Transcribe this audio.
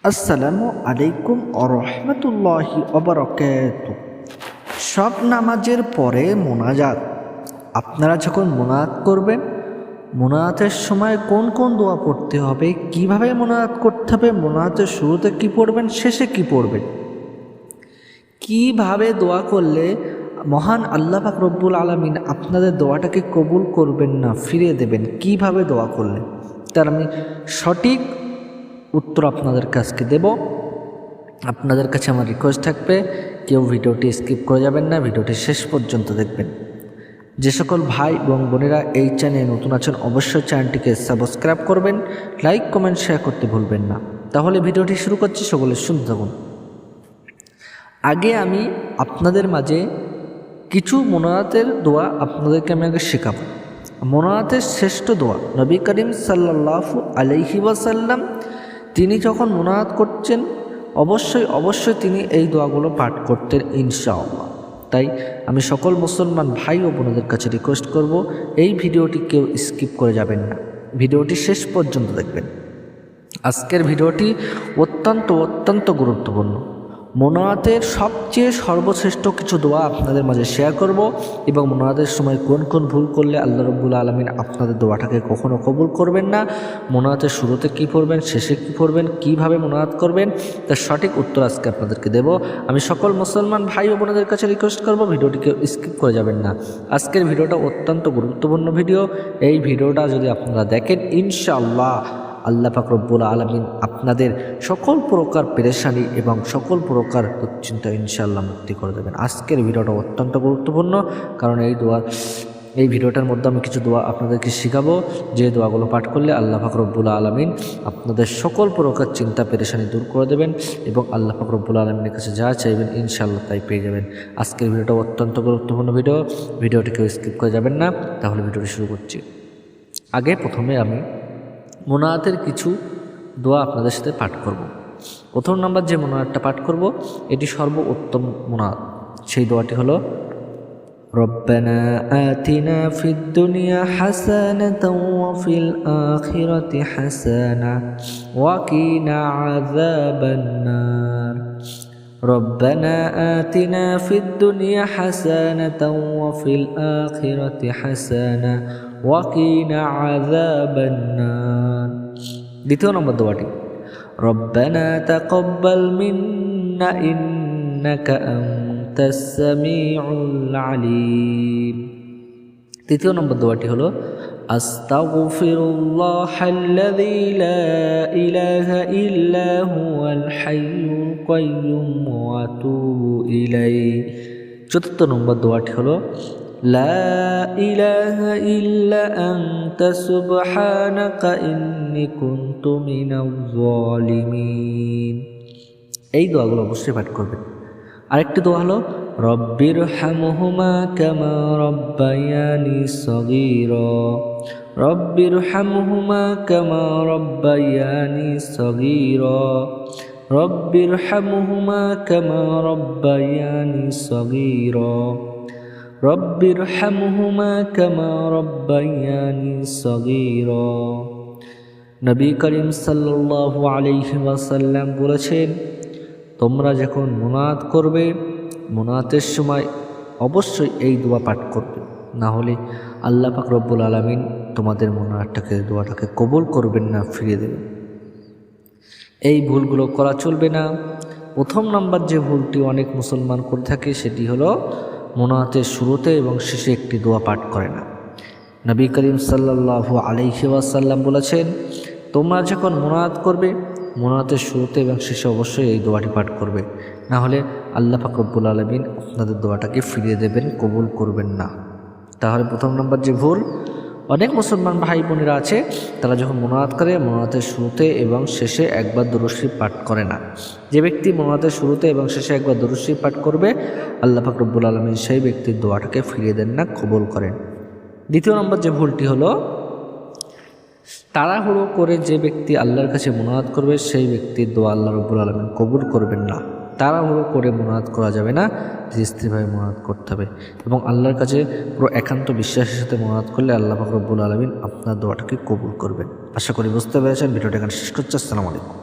আসসালামু আলাইকুম আরহামতুল্লাহি ওবারাকাতুহু। সব নামাজের পরে মোনাজাত। আপনারা যখন মোনাজাত করবেন, মোনাজাতের সময় কোন কোন দোয়া পড়তে হবে, কিভাবে মোনাজাত করতে হবে, মোনাজাতের শুরুতে কি পড়বেন, শেষে কি পড়বেন, কিভাবে দোয়া করলে মহান আল্লাহ পাক রব্বুল আলামিন আপনাদের দোয়াটাকে কবুল করবেন না, ফিরিয়ে দেবেন, কিভাবে দোয়া করলে, তার আমি সঠিক উত্তর আপনাদের কাছকে দেব। আপনাদের কাছে আমার রিকোয়েস্ট থাকবে, কেউ ভিডিওটি স্কিপ করে যাবেন না, ভিডিওটি শেষ পর্যন্ত দেখবেন। যে সকল ভাই এবং বোনেরা এই চ্যানেলে নতুন আছেন, অবশ্যই চ্যানেলটিকে সাবস্ক্রাইব করবেন, লাইক কমেন্ট শেয়ার করতে ভুলবেন না। তাহলে ভিডিওটি শুরু করছি, সকলে শুনতে থাকুন। আগে আমি আপনাদের মাঝে কিছু মোনাজাতের দোয়া আপনাদেরকে আমি আগে শেখাবো। মোনাজাতের শ্রেষ্ঠ দোয়া নবী করিম সাল্লাল্লাহু আলাইহি ওয়াসাল্লাম তিনি যখন মোনাজাত করছেন অবশ্যই তিনি এই দোয়াগুলো পাঠ করতেন ইনশাআল্লাহ। তাই আমি সকল মুসলমান ভাই ও বোনদের কাছে রিকোয়েস্ট করব, এই ভিডিওটি কেউ স্কিপ করে যাবেন না, ভিডিওটি শেষ পর্যন্ত দেখবেন। আজকের ভিডিওটি অত্যন্ত গুরুত্বপূর্ণ। মোনাজাতের সবচেয়ে সর্বশ্রেষ্ঠ কিছু দোয়া আপনাদের মাঝে শেয়ার করব, এবং মোনাজাতের সময় কোন কোন ভুল করলে আল্লাহ রাব্বুল আলামিন আপনাদের দোয়াটাকে কখনো কবুল করবেন না, মোনাজাতের শুরুতে কী পড়বেন, শেষে কী পড়বেন, কীভাবে মোনাজাত করবেন, তার সঠিক উত্তর আজকে আপনাদেরকে দেব। আমি সকল মুসলমান ভাই ও বোনদের কাছে রিকোয়েস্ট করব, ভিডিওটিকে স্কিপ করে যাবেন না। আজকের ভিডিওটা অত্যন্ত গুরুত্বপূর্ণ ভিডিও। এই ভিডিওটা যদি আপনারা দেখেন, ইনশাআল্লাহ আল্লাহ পাক রব্বুল আলামিন আপনাদের সকল প্রকার পেরেশানি এবং সকল প্রকার দুশ্চিন্তা ইনশাআল্লাহ মুক্তি করে দেবেন। আজকের ভিডিওটা অত্যন্ত গুরুত্বপূর্ণ, কারণ এই ভিডিওটার মধ্যে আমি কিছু দোয়া আপনাদেরকে শেখাবো, যে দোয়াগুলো পাঠ করলে আল্লাহ পাক রব্বুল আলামিন আপনাদের সকল প্রকার চিন্তা পেরেশানি দূর করে দেবেন, এবং আল্লাহ পাক রব্বুল আলামিনের কাছে যা চাইবেন ইনশাআল্লাহ তাই পেয়ে যাবেন। আজকের ভিডিওটা অত্যন্ত গুরুত্বপূর্ণ ভিডিওটিকে স্কিপ করে যাবেন না। তাহলে ভিডিওটি শুরু করছি। প্রথমে আমি মোনাজাতের কিছু দোয়া আপনাদের সাথে পাঠ করব। প্রথম নাম্বার যে মোনাজাতটা পাঠ করব, এটি সর্বোত্তম মোনাজাত। সেই দোয়াটি হলো, রব্বানা আতিনা ফিদ দুনিয়া হাসানাতাও ওয়া ফিল আখিরাতি হাসানা ওয়া কিনা আযাবান নার। রব্বানা আতিনা ফিদ দুনিয়া হাসানাতাও ওয়া ফিল আখিরাতি হাসানা ওয়া কিনা আযাবান নার। দ্বিতীয় নম্বর দোয়াটি, রব্বানা তাকাব্বাল মিন্না ইন্নাকা আনতাস সামিউল আলিম। তৃতীয় নম্বর দোয়াটি হলো, আস্তাগফিরুল্লাহাল্লাযী লা ইলাহা ইল্লা হুয়াল হাইয়ুল কাইয়্যুম ওয়া আতুবু ইলাইহি। চতুর্থ নম্বর দোয়াটি হলো, লা ইলাহা ইল্লা আনতা সুবহানাকা ইন্নী কুনতু মিনাজ জালিমিন। এই দোয়াগুলো অবশ্যই পাঠ করবেন। আরেকটি দোয়া হলো, রব্বিরহামহুমা কামা রব্বায়ানি সগীরা। রব্বিরহামহুমা কামা রব্বায়ানি সগীরা। রব্বিরহামহুমা কামা রব্বায়ানি সগীরা। রব্বিরহামহুমা কামা রব্বায়ানি সগীরা। নবী করিম সাল্লাল্লাহু আলাইহি ওয়াসাল্লাম বলেছেন, তোমরা যখন মোনাজাত করবে, মোনাজাতের সময় অবশ্যই এই দোয়া পাঠ করবে, না হলে আল্লাহ পাক রব্বুল আলামিন তোমাদের দোয়াটাকে কবুল করবেন না, ফিরিয়ে দেবেন। এই ভুলগুলো করা চলবে না। প্রথম নাম্বার যে ভুলটি অনেক মুসলমান করে থাকে, সেটি হলো মোনাজাতের শুরুতে এবং শেষে একটি দোয়া পাঠ করে না। নবী করিম সাল্লাল্লাহু আলাইহি ওয়াসাল্লাম বলেছেন, তোমরা যখন মোনাজাত করবে, মোনাজাতের শুরুতে এবং শেষে অবশ্যই এই দোয়াটি পাঠ করবে, না হলে আল্লাহ পাক রব্বুল আলামিন আপনাদের দোয়াটাকে ফিরিয়ে দেবেন, কবুল করবেন না। তাহলে প্রথম নম্বর যে ভুল, অনেক মুসলমান ভাই বোনেরা আছে, তারা যখন মোনাজাত করে, মোনাজাতের শুরুতে এবং শেষে একবার দুরূদ শরীফ পাঠ করে না। যে ব্যক্তি মোনাজাতের শুরুতে এবং শেষে একবার দুরূদ শরীফ পাঠ করবে, আল্লাহ পাক রব্বুল আলামিন সেই ব্যক্তির দোয়াটাকে ফিরিয়ে দেন না, কবুল করেন। দ্বিতীয় নম্বর যে ভুলটি হলো, তাড়াহুড়ো করে যে ব্যক্তি আল্লাহর কাছে মোনাজাত করবে, সেই ব্যক্তির দোয়া আল্লাহ রব্বুল আলামিন কবুল করবেন না। তাড়াহুড়ো করে মোনাজাত করা যাবে না, ধীরে স্থিরভাবে মোনাজাত করতে হবে, এবং আল্লাহর কাছে পুরো একান্ত বিশ্বাসের সাথে মোনাজাত করলে আল্লাহ পাক রব্বুল আলামিন আপনার দোয়াটাকে কবুল করবেন। আশা করি বুঝতে পেরেছেন। ভিডিওটা এখানে শেষ করছি। আসসালামু আলাইকুম।